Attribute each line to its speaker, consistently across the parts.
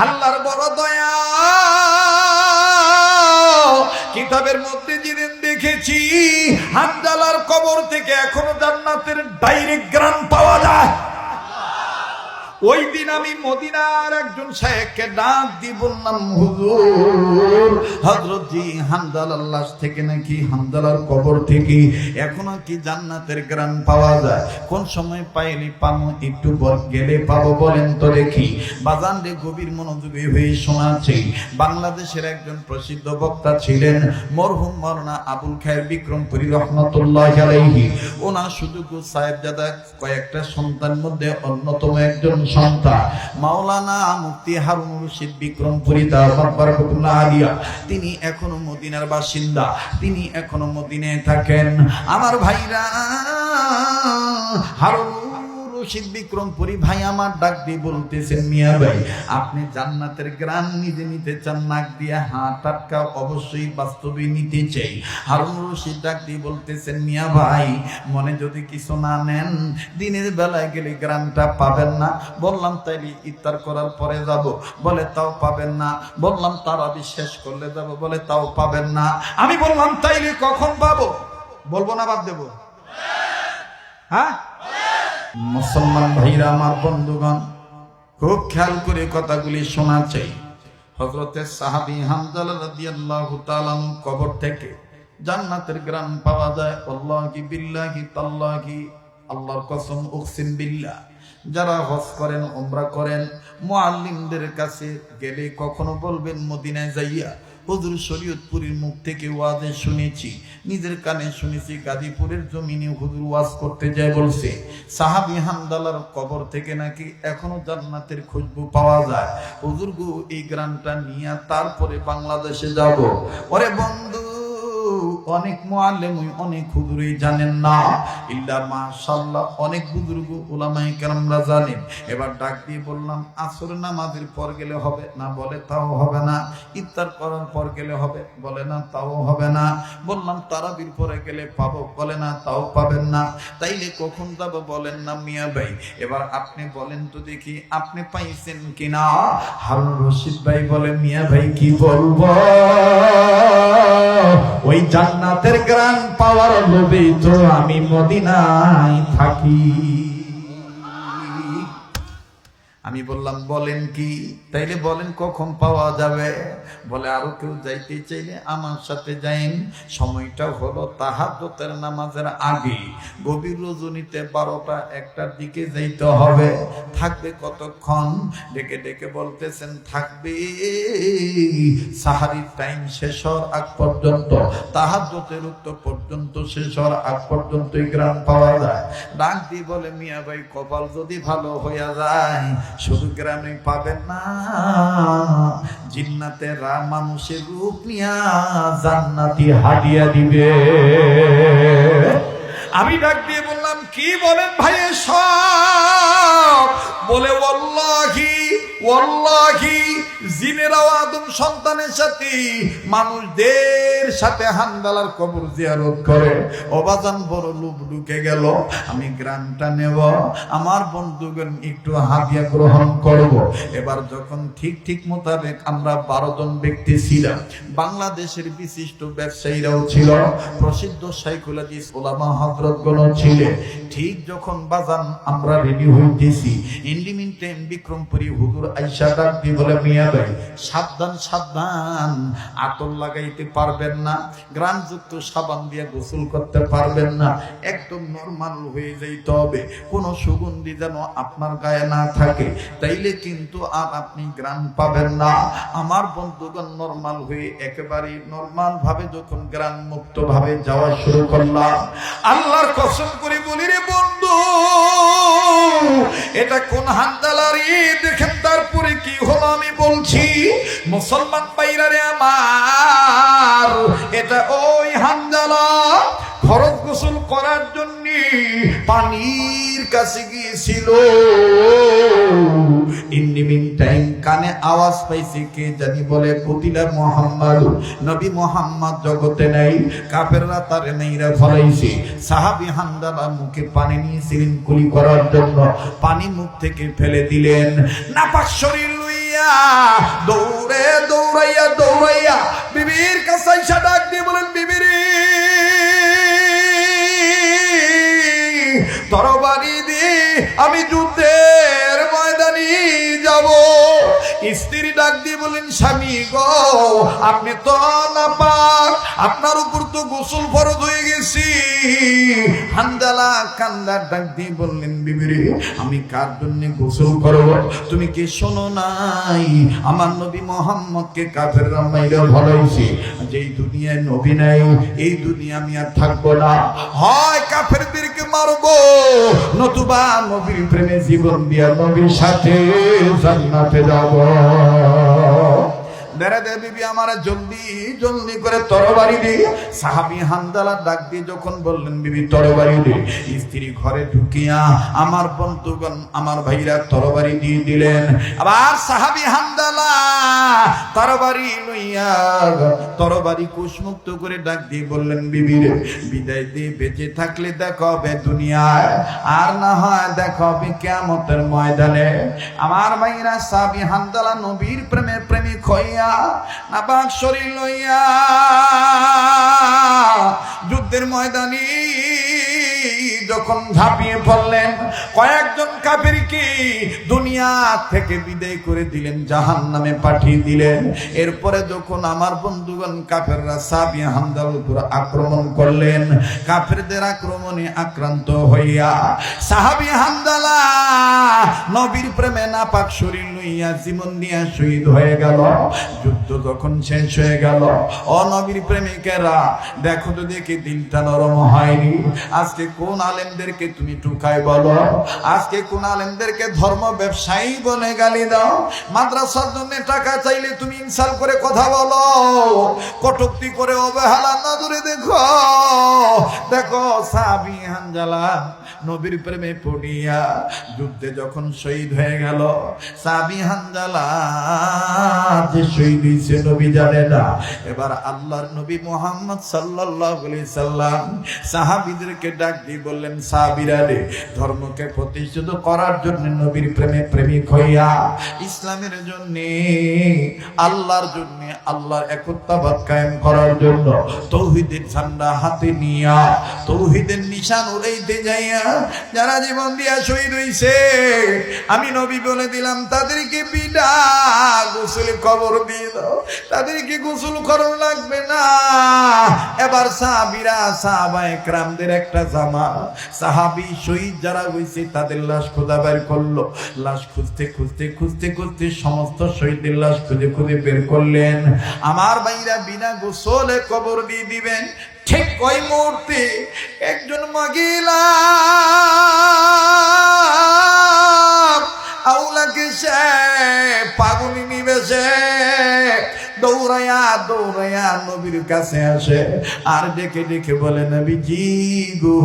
Speaker 1: আল্লাহর বড় দয়া। কিতাবের মধ্যে যেদিন দেখেছি হানজালার কবর থেকে এখনো জান্নাতের ডাইরেক্ট গ্রান পাওয়া যায়, ওই দিন আমি মদিনার একজন শায়েখকে ডাক দিয়ে বললাম, হুজুর হযরত জি হানজালার লাশ থেকে নাকি, হানজালার কবর থেকে এখনো কি জান্নাতের গ্রান পাওয়া যায়? কোন সময় পাইলে পাবো? একটু গেলে পাবো, বলেন তো দেখি। বাজান রে, গভীর মনোযোগী হয়ে শোনাচ্ছি। বাংলাদেশের একজন প্রসিদ্ধ বক্তা ছিলেন মরহুম মাওলানা আবুল খায়ের বিক্রমপুরী রহমাতুল্লাহি আলাইহি। ওনার সুযোগ্য সাহেবজাদা কয়েকটা সন্তান মধ্যে অন্যতম একজন সন্তান মাওলানা মুফতি হারুন রশিদ বিক্রমপুরী দাওরাত বারাকাতুল্লাহ আলিয়া। তিনি এখনো মদিনার বাসিন্দা, তিনি এখনো মদিনায় থাকেন। আমার ভাইরা, হারুন রশিদ বিক্রমপুরী ভাই আমার ডাক দিয়ে বলতেছেন, মিয়া ভাই আপনি জান্নাতের গ্রান নিজে নিতে চান? নাক দিয়ে হাত টাটকা অবশ্যই বাস্তবে নিতে চাই। হারুন রশিদ ডাক দিয়ে বলতেছেন, মিয়া ভাই মনে যদি কিছু না নেন, দিনের বেলায় গেলে গ্রানটা পাবেন না। বললাম তাইলে ইফতার করার পরে যাব, বলে তাও পাবেন না। বললাম তারাবি শেষ করলে যাব, বলে তাও পাবেন না। আমি বললাম তাইলে কখন পাবো? বলবো না বাদ দেবো? হ্যাঁ মুসলমান ভাইরা আমার, বন্ধুগণ খুব খেয়াল করে কথাগুলি শোনা চাই। হযরতে সাহাবী হানজালা রাদিয়াল্লাহু তাআলা কবর থেকে জান্নাতের গ্রান পাওয়া যায়। আল্লাহি বিল্লাহি তাল্লাহি, আল্লাহর কসম উকসিম বিল্লাহ, যারা হজ করেন, উমরা করেন, মুআল্লিমদের কাছে গেলে কখনো বলবেন মদিনায় যাইয়া হুজুর শরীয়তপুরীর মুখ থেকে ওয়াজে শুনেছি, নিজের কানে শুনেছি, গাজীপুরের জমিনে হুজুর ওয়াজ করতে যায় বলছে সাহাবী হানজালার কবর থেকে নাকি এখনো জান্নাতের খুশবু পাওয়া যায়। হুজুর গো এই গ্রানটা নিয়ে তারপরে বাংলাদেশে যাব। ওরে বন্ধু, অনেক মুআল্লিম অনেক হুজুরই জানেন না, ইল্লা মাশাআল্লাহ অনেক বুজুর্গ উলামায়ে কেরামরা জানেন। এবার ডাক দিয়ে বললাম, আসর নামাজের পর গেলে হবে না? বলে তাও হবে না। ইফতার করার পর গেলে হবে? বলে না, তাও হবে না। বললাম তারাবির পরে গেলে পাবো? বলে না, তাও পাবেন না। তাইলে কখন যাব? বলেন না মিয়া ভাই। এবার আপনি বলেন তো দেখি, আপনি পাইছেন কিনা? হারুন রশিদ ভাই বলে, মিয়া ভাই কি বলবো, ওই জান্নাতের গ্রান পাওয়ার লোভে তো আমি মদিনায় থাকি। আমি বললাম বলেন কি? তাইলে বলেন কখন পাওয়া যাবে? বলে আরো কেউ যাইতে চাইলে আমার সাথে যাইন। সময়টা হলো তাহাজ্জুদের নামাজের আগে, গভীর রজনীতে 12টা 1টার দিকে যাইতে হবে। থাকবে কতক্ষণ? ডেকে ডেকে বলতেছেন থাকবে সাহারির টাইম শেষ হওয়ার আগ পর্যন্ত, তাহাজ্জুদের উক্ত পর্যন্ত শেষ হওয়ার আগ পর্যন্তই গ্রাম পাওয়া যায়। ডাক দিয়ে বলে, মিয়া ভাই কপাল যদি ভালো হইয়া যায় শুধু গ্রামে পাবেন না, জিন্নাতেরা মানুষের রূপ নিয়া জান্নাতি হাদিয়া দিবে। আমি ডাক দিয়ে বললাম, কি বলেন ভাই সব? বলে ওয়াল্লাহি ওয়াল্লাহি, জিনেরাও আদম সন্তানের সাথে মানুষদের সাথে হানজালার কবর জিয়ারত করে। অবাজান বড় লোভ ঢুকে গেল, আমি গ্রানটা নেব, আমার বন্ধুগণ একটু হাদিয়া গ্রহণ করব। এবার যখন ঠিক ঠিক মোতাবেক আমরা 12 জন ব্যক্তি ছিলাম, বাংলাদেশের বিশিষ্ট ব্যবসায়ীরাও ছিল, প্রসিদ্ধ শাইখুল হাদিস উলামা হযরতগণও ছিলেন। ঠিক যখন বাজান আমরা রেডি হইতেছি, ইন্ডিমিন টাইম বিক্রমপুরী হুজুর আয়েশা ডাক দিয়ে বলে, মিয়া ভাই সাবধান সাবধান, আতর লাগাইতে পারবেন না, গ্রানযুক্ত সাবান দিয়ে গোসল করতে পারবেন না, একদম নরমাল হয়ে যাইতে হবে, কোনো সুগন্ধি যেন আপনার গায়ে না থাকে, তাইলে কিন্তু আর আপনি গ্রান পাবেন না। আমার বন্ধুগণ নরমাল হয়ে একেবারে নরমাল ভাবে যখন গ্রান মুক্ত ভাবে যাওয়া শুরু করলাম, আল্লাহর কসম করে বলি রে বন্ধু, এটা কোন হানজালার ঈদ দেখেন। তারপরে কি হলো আমি বলছি, মুসলমান ভাইরা রে আমার, এটা ওই হানজালা ফরজ গোসল করার জন্য পানির কাছে গিয়েছিল। ইন দ্য মিন টাইম কানে আওয়াজ পাইছে, কে জানি বলে কুতিলা মুহাম্মদ, নবী মুহাম্মদ জগতে নাই, কাফেররা তারে নেইরা ফলাইছে। সাহাবী হানজালা মুখে পানি নিয়েছিলেন কুলি করার জন্য, পানি মুখ থেকে ফেলে দিলেন, নাপাক শরীর লইয়া লইয়া দৌড়াইয়া বিবির কাছে এসে ডাক দিয়ে বলেন, বিবিরি তরবারি দিয়ে আমি যুদ্ধের ময়দানে যাব। স্ত্রী ডাক দিয়ে বলেন, স্বামী গো আপনি তো নাপাক, আপনার উপর তো গোসল ফরজ হয়ে গেছি। হানজালা কান্দার ডাক দিয়ে বললেন, বিবিরে আমি কার জন্য গোসল করব? তুমি কি শোনো নাই আমার নবী মোহাম্মদকে কাফেররা মাইরা ভরাইছে, যেই দুনিয়ায় নবী নাই এই দুনিয়া আমি আর থাকবো না, হয় কাফেরদেরকে মারবো নতুবা নবীর প্রেমে জীবন দিয়া নবীর সাথে জান্নাতে যাব। বিবি আমার জলদি করে তরবারি দি। সাহাবী হানজালা ডাক দিয়ে যখন বললেন, বিবি তরবারি দি, স্ত্রী ঘরে ঢুকিয়া আমার বন্ধুগণ আমার ভাইরা তরবারি দিয়ে দিলেন। আবার সাহাবী হানজালা তরবারি লইয়া তরবারি কুশমুক্ত করে ডাক দিয়ে বললেন, বিবি রে বিদায় দিয়ে বেঁচে থাকলে দেখা হবে দুনিয়ায়, আর না হয় দেখা হবে কিয়ামতের ময়দানে। আমার ভাইরা সাহাবী হানজালা নবীর প্রেমে প্রেমিক হইয়া নাপাক শরীর লইয়া যুদ্ধের ময়দানে যখন ঝাঁপিয়ে পড়লেন, কয়েকজন কাফেরকে দুনিয়া থেকে বিদায় করে দিলেন, জাহান্নামে পাঠিয়ে দিলেন। এরপরে যখন আমার বন্ধুগণ কাফেররা সাহাবী হানজালার উপর আক্রমণ করলেন, কাফেরদের আক্রমণে আক্রান্ত হইয়া সাহাবী হানজালা নবীর প্রেমে নাপাক শরীর লইয়া জীবন দিয়া শহীদ হয়ে গেল। যুদ্ধ যখন শেষ হয়ে গেল, ও নবীর প্রেমিকেরা দেখো তো দেখি দিনটা নরম হয়নি। আজকে কোন আলেমদেরকে তুমি টুকাই বলো, আজকে কোন আলেমদেরকে ধর্ম ব্যবসায়ী বলে গালি দাও, মাদ্রাসার জন্য টাকা চাইলে তুমি ইনসাল করে কথা বলো, কটূক্তি করে অবহেলা নজরে দেখো সাহাবী হানজালা নবীর প্রেমে পড়িয়া যুদ্ধে যখন শহীদ হয়ে গেল। সাহাবী হানজালা যে শহীদ হয়েছে নবী জানে না। এবার আল্লাহর নবী মুহাম্মদ সাল্লাল্লাহু আলাইহি সাল্লাম সাহাবীদেরকে ডাক দিয়ে বললেন, সাহাবীরা রে, ধর্মকে প্রতিষ্ঠিত করার জন্য নবীর প্রেমে প্রেমিক হইয়া ইসলামের জন্য আল্লাহর জন্য আল্লাহর একত্ববাদ কায়েম করার জন্য তৌহিদের ঝান্ডা হাতে নিয়া তৌহিদের নিশান উড়াইতে যাইয়া যারা জীবন দিয়া শহীদ হইছে, আমি নবী বলে দিলাম তাদেরকে বিনা গোসলে কবর দিয়ে দাও, তাদেরকে গোসল করানো লাগবে না। এবার সাহাবীরা সাহাবায়ে কেরামদের একটা জামা সাহাবী শহীদ যারা হইছে তাদের লাশ খোঁজা বের করলো। লাশ খুঁজতে সমস্ত শহীদের লাশ খুঁজে বের করলেন। আমার ভাইরা বিনা গোসলে কবর দিয়ে দিবেন। ঠিক ওই মুহূর্তে একজন মহিলা আউলাকে সে পাগলি নিবেছে দৌড়াইয়া নবীর কাছে আসে আর ডেকে বলে, নবীজি গো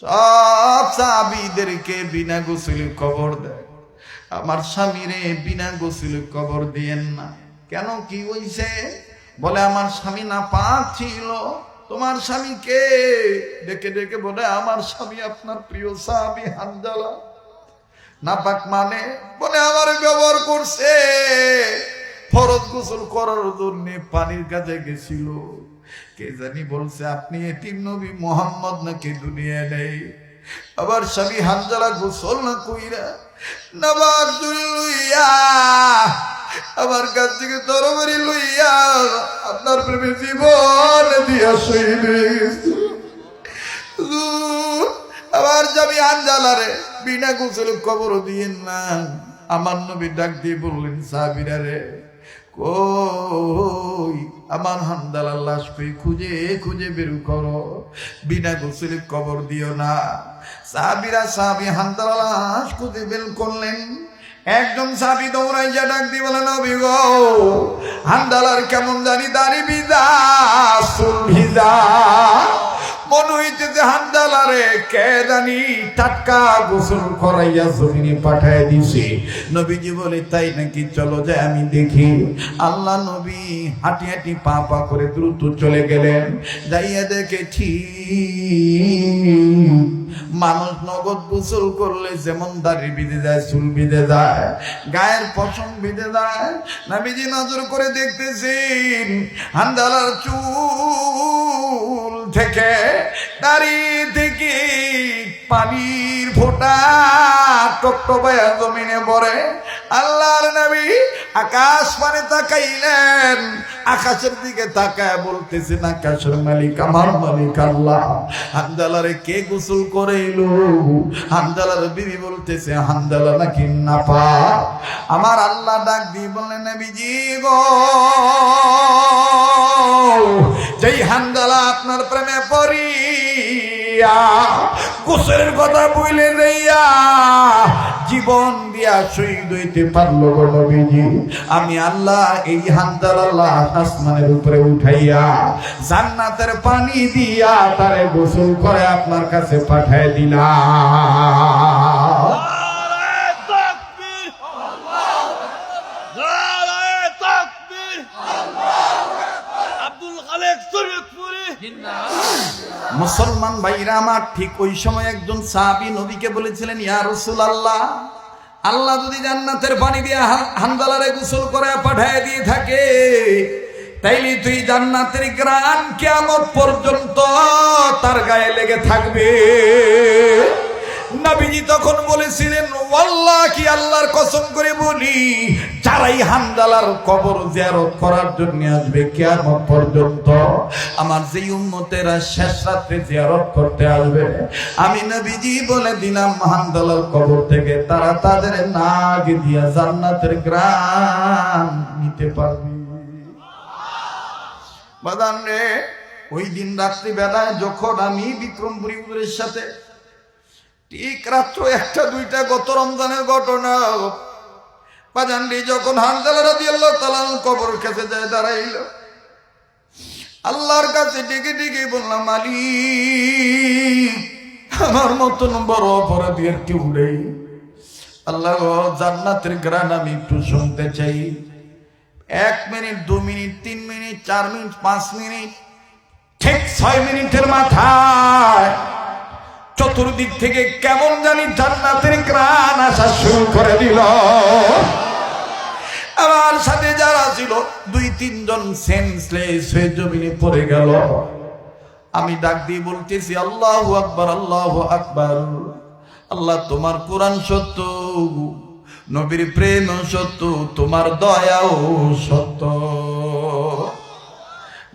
Speaker 1: সব সাহাবীদেরকে বিনা গোসলে কবর দেয়, আমার স্বামীরে বিনা গোসলে কবর দিয়েন না। কেন, কি হইছে? বলে আমার স্বামী নাপাক ছিল। তোমার স্বামী কে? ডেকে বলে, আমার স্বামী আপনার প্রিয় সাহাবী হানজালা। নাপাক মানে? বলে আমার ব্যবহার করছে, ফরজ গোসল করার জন্য পানির কাছে গেছিল, কে জানি বলছে আপনি এতিম নবী মুহাম্মদ নাকি দুনিয়া নেই। আবার স্বামী হানজালা গোসল না কইরা নামাজ লইয়া আমার কাছ থেকে তরবারি লইয়া আপনার প্রেমে জীবন দিয়া শহীদ হয়ে গেছে। আবার স্বামী হানজালারে বিনা গোসলে কবর দিয়েন না। আমার নবী ডাক দিয়ে বললেন, সাহাবীরা রে, কই আমার হানজালার লাশ কই, খুঁজে বের করো, বিনা গোসলে কবর দিও না। সাহাবীরা সাহাবী হানজালার লাশ খুঁজে বের করলেন। একজন সাহাবী দৌড়াইয়া ডাক দিয়ে বলেন, নবী গো, হানজালার কেমন জানি দাড়ি ভিজা, চুল ভিজা, মনে হইতেছে হানজালারে কে জানি টাটকা গোসল করাইয়া জমিনে পাঠায় দিছে। নবীজি বলে, তাই নাকি? চলো যাই আমি দেখি। আল্লাহ নবী হাঁটি পা করে দ্রুত চলে গেলেন। যাইয়া দেখে ঠিক মানুষ নগদ গোসল করলে যেমন দাড়ি বিঁধে যায়, চুল বিঁধে যায়, গায়ের পশম বিঁধে যায়, নবীজি নজর করে দেখতেছেন হানজালার চুল থেকে, দাড়ি থেকে পানির ফোঁটা টকটকায়া জমিনে পড়ে। আল্লাহর নবী আকাশ পানে তাকাইলেন, আকাশের দিকে তাকায় বলতেছেন, আকাশের মালিক আমার মালিক আল্লাহ, হানজালারে কে গোসল করাইলো? হানজালার বিবি বলতেছে, হানজালা নাকি নাপাক। আমার আল্লাহ ডাক দিয়ে বললেন, নবীজি গো, যেই হানজালা আপনার প্রেমে পড়িয়া গোসলের কথা বলে দেইয়া জীবন দিয়া শহীদ হইতে পারলো গো নবীজি, আমি আল্লাহ এই হানজালা আসমানের উপরে উঠাইয়া জান্নাতের পানি দিয়া তারে গোসল করে আপনার কাছে পাঠায় দিলাম। মুসলমান ভাইরা আমার, ঠিক ওই সময় একজন সাহাবী নবীকে বলেছিলেন, ইয়া রাসূলুল্লাহ, আল্লাহ যদি জান্নাতের পানি দিয়ে হানজালারে গোসল করে পাঠায় দিয়ে থাকে, তাইলে তুই জান্নাতের ঘ্রাণ কিয়ামত পর্যন্ত তার গায়ে লেগে থাকবে। নবীজি তখন বলেছিলেন, ওয়াল্লাহি, আল্লাহর কসম করে বলি, যারাই হানজালার কবর জিয়ারত করার জন্য আসবে কিয়ামত পর্যন্ত, আমার যেই উম্মতেরা শেষ রাতে জিয়ারত করতে আসবে, আমি নবীজি বলে দিলাম হানজালার কবর থেকে তারা তাদের নাক দিয়া জান্নাতের ঘ্রাণ নিতে পারবে। বাদান রে, ওই দিন রাত্রি বেলায় যখন আমি বিক্রমপুরী হুজুরের সাথে ঠিক রাত্র 1টা 2টা গত রমজানের ঘটনা, বাজানডি যখন হানজালা রাদিয়াল্লাহু তাআলা কবর কাছে যায় দাঁড়াইল, আল্লাহর কাছে ডেকে ডেকে বললাম, মালিক, আমার মতন বড় অপরাধী আর কেউ নেই, আল্লাহ জান্নাতের ঘ্রাণ আমি একটু শুনতে চাই। 1 minute, 2 minute, 3 minute, 4 minute, 5 minute, ঠিক 6 মিনিটের মাথায় চতুর্দিক থেকে কেমন জানি জান্নাতের ঘ্রাণ আসা শুরু করে দিল। আমার সাথে যারা ছিল 2-3 জন সেন্সলেস হয়ে জমিনে পড়ে গেল। আমি ডাক দিয়ে বলতেছি, আল্লাহু আকবার, আল্লাহু আকবার। আল্লাহ, তোমার কোরআন সত্য, নবীর প্রেম সত্য, তোমার দয়াও সত্য।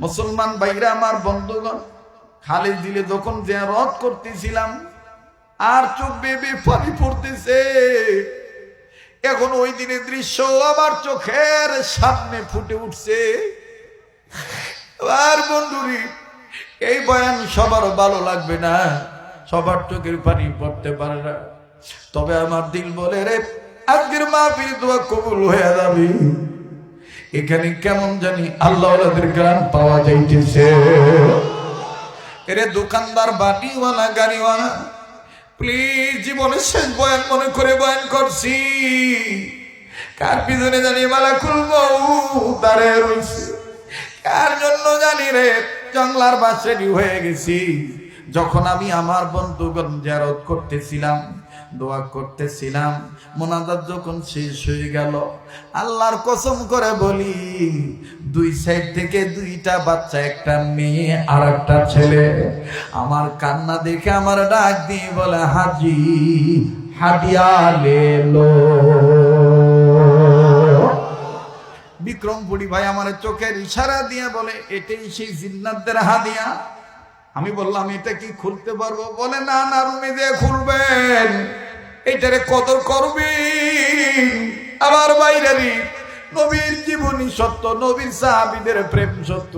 Speaker 1: মুসলমান ভাইরা আমার, বন্ধুগণ, খালিদ দিলে যখন জিয়ারত করতেছিলাম আর চোখ বেয়ে পানি পড়তেছে, এখন ওই দিনের দৃশ্য আমার চোখের সামনে ফুটে উঠছে। আর বন্ধুরি, এই বয়ান সবার ভালো লাগবে না, সবার চোখের পানি পড়তে পারে না, তবে আমার দিল বলে রে, আজকের মাহফিল দোয়া কবুল হয়ে যাবে। এখানে কেমন জানি আল্লাহওয়ালাদের গান পাওয়া যাইতেছে। এরে দোকানদার, বাটিওয়ালা, গাড়িওয়ালা, প্লিজ, জীবনের শেষ বয়ান মনে করে বয়ান করছি, কার পিছনে জানি মালাকুল মউত দাঁড়িয়ে রয়েছে, কার জন্য জানি রে জংলার বাস রেডি হয়ে গেছি। যখন আমি আমার বন্ধুগণ জিয়ারত করতেছিলাম, দোয়া করতেছিলাম, মোনাজাত যখন শেষ হয়ে গেল, আল্লাহর কসম করে বলি, 2 সাইড থেকে 2টা বাচ্চা, একটা মেয়ে আর একটা ছেলে, আমার কান্না দেখে আমার ডাক দিয়ে বলে, হাজি হাদিয়া লেলো। বিক্রমপুরী ভাই আমার চোখের ইশারা দিয়ে বলে, এটাই সেই জিন্নাতদের হাদিয়া। আমি বললাম, এটা কি খুলতে পারবো? বলে, না না, রুমে দিয়ে খুলবেন, এইটারে কদর করবেন। আমার বাইরে নবীর জীবনী সত্য, নবীর সাহাবীদের প্রেম সত্য,